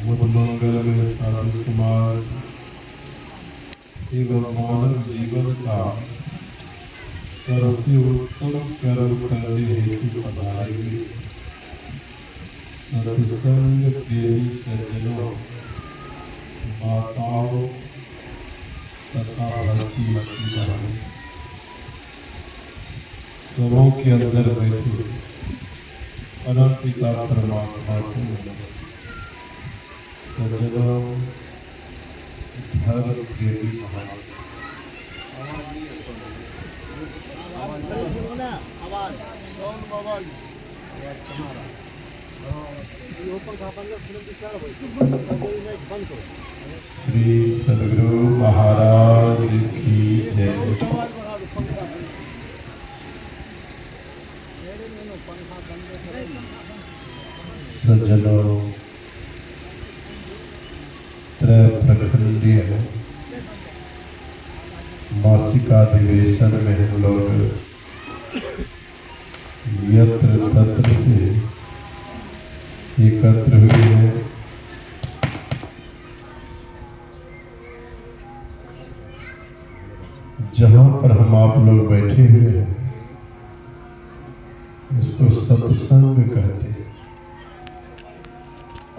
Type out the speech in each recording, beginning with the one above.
मंगल में साधु समाज एवं मानव जीवन का सबसे उत्तम कर्म करने हेतु पधारेंगे सत्संग प्रेमी सज्जनों, माताओं तथा भक्ति बहनों, सबों के अंदर बैठे परम पिता परमात्मा को सज्जनों, धर्म प्रेमी महान श्री सद्गुरु महाराज की जय। सज्जनों, त्रैप्रखंडीय मासिक अधिवेशन में हम लोग यत्र तत्र से एकत्र हुए हैं। जहाँ पर हम आप लोग बैठे हुए हैं उसको सत्संग कहते हैं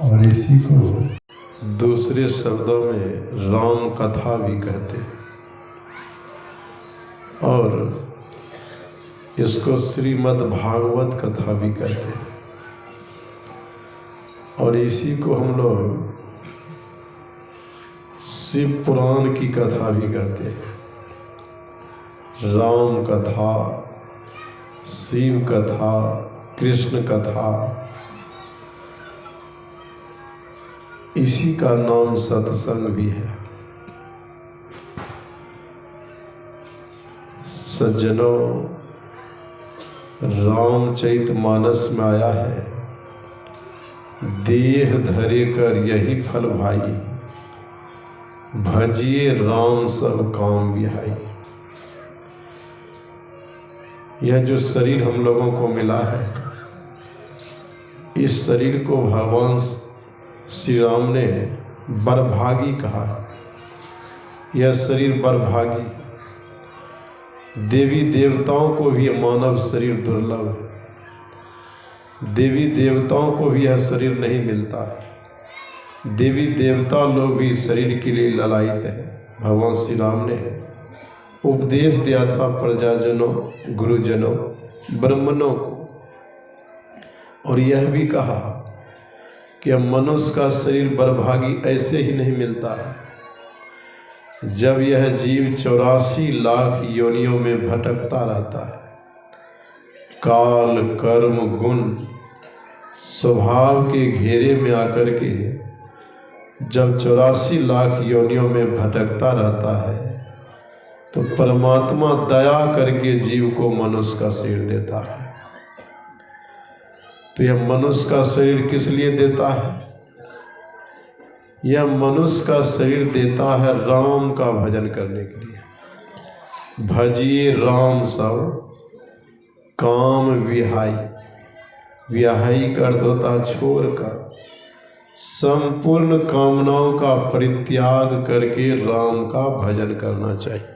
और इसी को दूसरे शब्दों में राम कथा भी कहते हैं और इसको श्रीमद् भागवत कथा भी कहते हैं और इसी को हम लोग शिव पुराण की कथा भी कहते हैं। राम कथा, शिव कथा, कृष्ण कथा, इसी का नाम सत्संग भी है। सज्जनों, रामचरितमानस में आया है, देह धरे कर यही फल भाई, भजिए राम सब काम बिहाई। यह जो शरीर हम लोगों को मिला है, इस शरीर को भगवान श्री राम ने बरभागी कहा है। यह शरीर बरभागी, देवी देवताओं को भी मानव शरीर दुर्लभ है। देवी देवताओं को भी यह शरीर नहीं मिलता है। देवी देवता लोग भी शरीर के लिए ललायित हैं। भगवान श्री राम ने उपदेश दिया था प्रजाजनों, गुरुजनों, ब्राह्मणों को, और यह भी कहा कि मनुष्य का शरीर बरभागी ऐसे ही नहीं मिलता है। जब यह जीव 84 लाख योनियों में भटकता रहता है, काल, कर्म, गुण, स्वभाव के घेरे में आकर के जब 84 लाख योनियों में भटकता रहता है, तो परमात्मा दया करके जीव को मनुष्य का शरीर देता है। तो यह मनुष्य का शरीर किस लिए देता है? यह मनुष्य का शरीर देता है राम का भजन करने के लिए। भजिए राम सब काम विहाई। विहाई का अर्थ होता है छोड़कर, संपूर्ण कामनाओं का परित्याग करके राम का भजन करना चाहिए।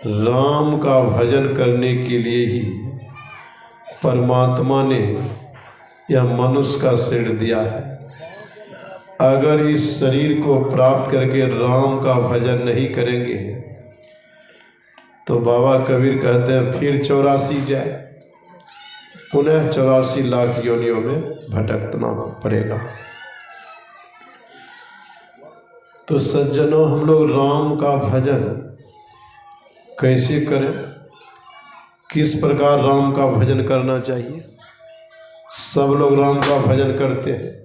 राम का भजन करने के लिए ही परमात्मा ने यह मनुष्य का शरीर दिया है। अगर इस शरीर को प्राप्त करके राम का भजन नहीं करेंगे तो बाबा कबीर कहते हैं फिर 84 जाए, पुनः 84 लाख योनियों में भटकना पड़ेगा। तो सज्जनों, हम लोग राम का भजन कैसे करें? किस प्रकार राम का भजन करना चाहिए? सब लोग राम का भजन करते हैं,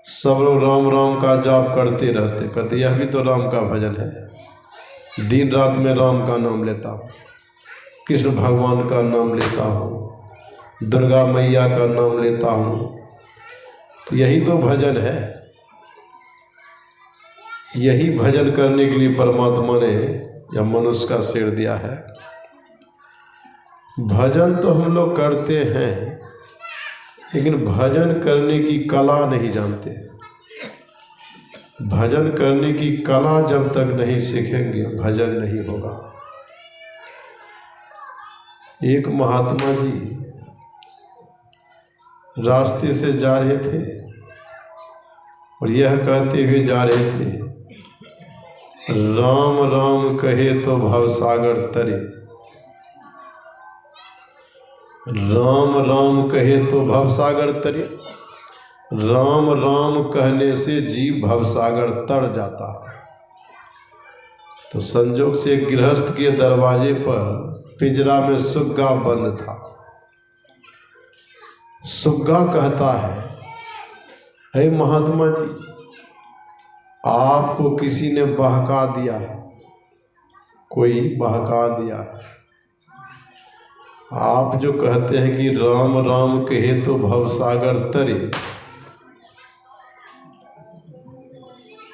सब लोग राम राम का जाप करते रहते, कहते यह भी तो राम का भजन है। दिन रात में राम का नाम लेता हूँ, कृष्ण भगवान का नाम लेता हूँ, दुर्गा मैया का नाम लेता हूँ, तो यही तो भजन है। यही भजन करने के लिए परमात्मा ने यह मनुष्य का शरीर दिया है। भजन तो हम लोग करते हैं, लेकिन भजन करने की कला नहीं जानते। भजन करने की कला जब तक नहीं सीखेंगे भजन नहीं होगा। एक महात्मा जी रास्ते से जा रहे थे और यह कहते हुए जा रहे थे, राम राम कहे तो भवसागर तरे, राम राम कहे तो भवसागर तरे। राम राम कहने से जीव भवसागर तर जाता है। तो संजोग से गृहस्थ के दरवाजे पर पिंजरा में सुग्गा बंद था। सुग्गा कहता है, हे महात्मा जी, आपको किसी ने बहका दिया है, कोई बहका दिया है। आप जो कहते हैं कि राम राम कहे तो भवसागर तरे,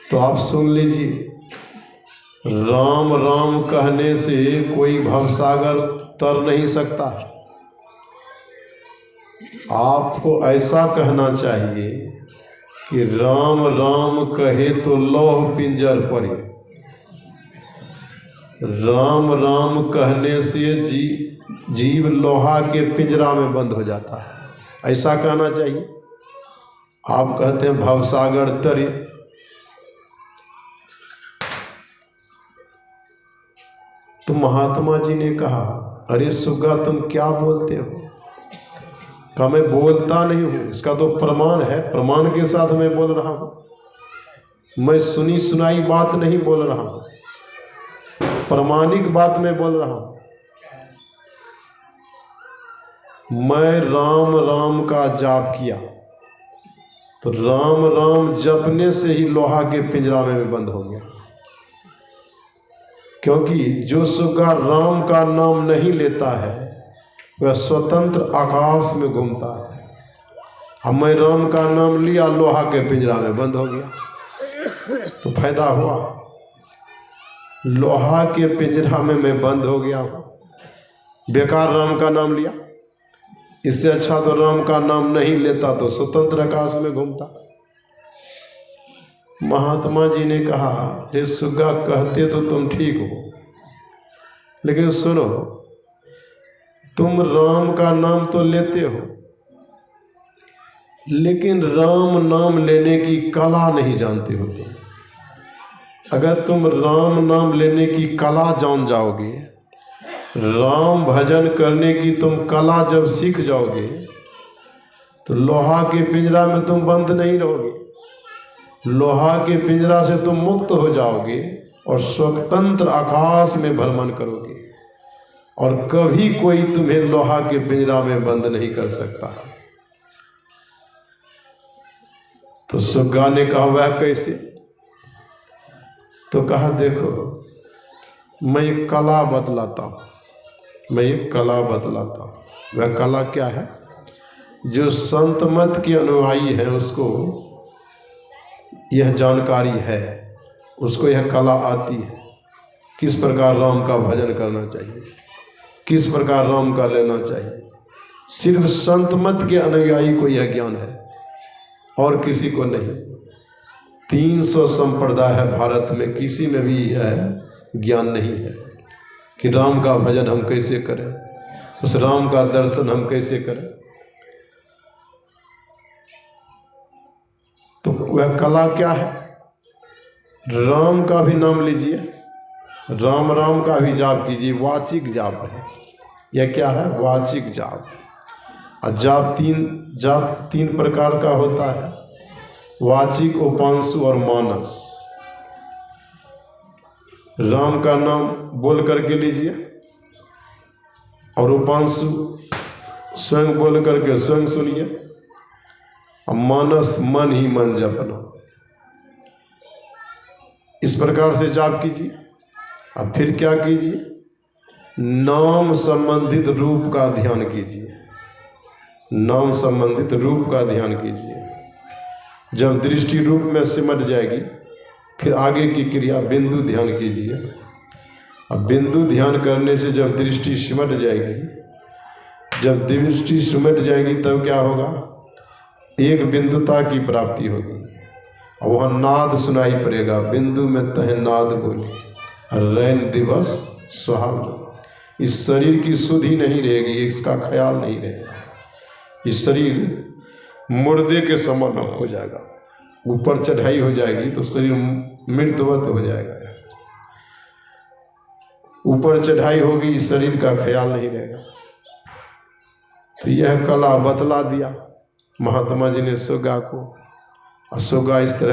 तो आप सुन लीजिए, राम राम कहने से कोई भवसागर तर नहीं सकता। आपको ऐसा कहना चाहिए कि राम राम कहे तो लौह पिंजर पड़े। राम राम कहने से जीव लोहा के पिंजरा में बंद हो जाता है, ऐसा कहना चाहिए। आप कहते हैं भवसागर तरे। तो महात्मा जी ने कहा, अरे सुग्गा तुम क्या बोलते हो? कहा मैं बोलता नहीं हूँ, इसका तो प्रमाण है, प्रमाण के साथ मैं बोल रहा हूँ। मैं सुनी सुनाई बात नहीं बोल रहा हूँ, प्रमाणिक बात मैं बोल रहा हूँ। मैं राम राम का जाप किया तो राम राम जपने से ही लोहा के पिंजरा में बंद हो गया। क्योंकि जो सुग्गा राम का नाम नहीं लेता है वह स्वतंत्र आकाश में घूमता है। अब मैं राम का नाम लिया, लोहा के पिंजरा में बंद हो गया, तो फायदा हुआ? लोहा के पिंजरा में मैं बंद हो गया हूँ, बेकार राम का नाम लिया। इससे अच्छा तो राम का नाम नहीं लेता तो स्वतंत्र आकाश में घूमता। महात्मा जी ने कहा, रे सुग्गा कहते तो तुम ठीक हो, लेकिन सुनो, तुम राम का नाम तो लेते हो, लेकिन राम नाम लेने की कला नहीं जानते हो तुम। अगर तुम राम नाम लेने की कला जान जाओगे, राम भजन करने की तुम कला जब सीख जाओगे, तो लोहा के पिंजरा में तुम बंद नहीं रहोगे। लोहा के पिंजरा से तुम मुक्त हो जाओगे और स्वतंत्र आकाश में भ्रमण करोगे, और कभी कोई तुम्हें लोहा के पिंजरा में बंद नहीं कर सकता। तो सुग्गा ने कहा, वह कैसे? तो कहा, देखो मैं एक कला बतलाता हूँ, मैं एक कला बतलाता हूँ। वह कला क्या है? जो संत मत के अनुयायी है उसको यह जानकारी है, उसको यह कला आती है, किस प्रकार राम का भजन करना चाहिए, किस प्रकार राम का लेना चाहिए। सिर्फ संत मत के अनुयायी को यह ज्ञान है और किसी को नहीं। 300 संप्रदाय है भारत में, किसी में भी यह ज्ञान नहीं है कि राम का भजन हम कैसे करें, उस राम का दर्शन हम कैसे करें। तो वह कला क्या है? राम का भी नाम लीजिए, राम राम का भी जाप कीजिए, वाचिक जाप है। यह क्या है? वाचिक जाप। और जाप तीन प्रकार का होता है, वाचिक, उपांशु और मानस। राम का नाम बोल करके लीजिए, और उपांशु स्वयं बोल करके स्वयं सुनिए, और मानस मन ही मन जपना। इस प्रकार से जाप कीजिए। अब फिर क्या कीजिए? नाम संबंधित रूप का ध्यान कीजिए, नाम संबंधित रूप का ध्यान कीजिए। जब दृष्टि रूप में सिमट जाएगी, फिर आगे की क्रिया बिंदु ध्यान कीजिए। अब बिंदु ध्यान करने से जब दृष्टि सिमट जाएगी, जब दृष्टि सिमट जाएगी तब क्या होगा? एक बिंदुता की प्राप्ति होगी, और वहाँ नाद सुनाई पड़ेगा, बिंदु में तह नाद बोली रैन दिवस सुहावना। इस शरीर की सुधि नहीं रहेगी, इसका ख्याल नहीं रहेगा, इस शरीर मुर्दे के समान हो जाएगा, ऊपर चढ़ाई हो जाएगी तो शरीर मृतवत हो जाएगा, ऊपर चढ़ाई होगी, इस शरीर का ख्याल नहीं रहेगा। तो यह कला बतला दिया महात्मा जी ने सुगा को, और सुगा इस तरह